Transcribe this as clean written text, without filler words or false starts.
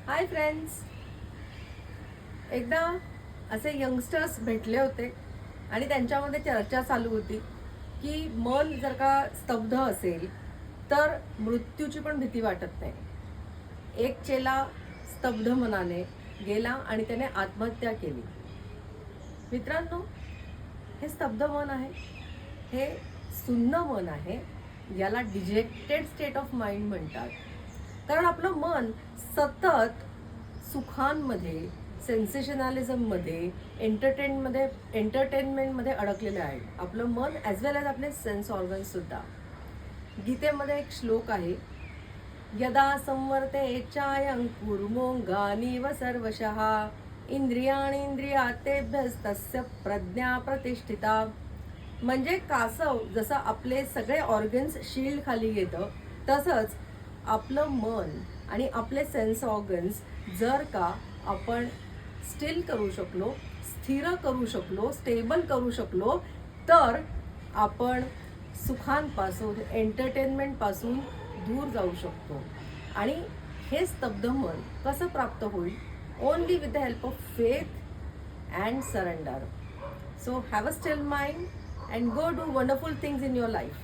Hi friends. एकदा असे youngsters भेटले होते आणि त्यांच्यामध्ये चर्चा चालू होती की मन जर का स्तब्ध असेल तर मृत्यूची पण भीती वाटत नाही. एक चेला स्तब्ध मनाने गेला आणि त्याने आत्महत्या केली. मित्रांनो, हे स्तब्ध मन आहे, हे सुन्न मन आहे. याला डिजेक्टेड स्टेट ऑफ माइंड म्हणतात. कारण आपलं मन सतत सुखांमध्ये, सेन्सेशनॅलिझममध्ये, एंटरटेनमेंटमध्ये अडकलेलं आहे. आपलं मन ॲज वेल ॲज आपले सेन्स ऑर्गन्ससुद्धा. गीतेमध्ये एक श्लोक आहे, यदा संवर्ते चायंकुर्मोंगानीव सर्वशः इंद्रियातेभ्यस्तस्य प्रज्ञा प्रतिष्ठिता. म्हणजे कासव जसं आपले सगळे ऑर्गन्स शील्ड खाली येतं, तसंच आपलं मन आणि आपले सेन्स ऑर्गन्स जर का आपण स्टिल करू शकलो, स्थिर करू शकलो, स्टेबल करू शकलो, तर आपण सुखांपासून, एंटरटेनमेंटपासून दूर जाऊ शकतो. आणि हे स्तब्ध मन कसं प्राप्त होईल? Only with the help of faith and surrender. So have a still mind and go do wonderful things in your life.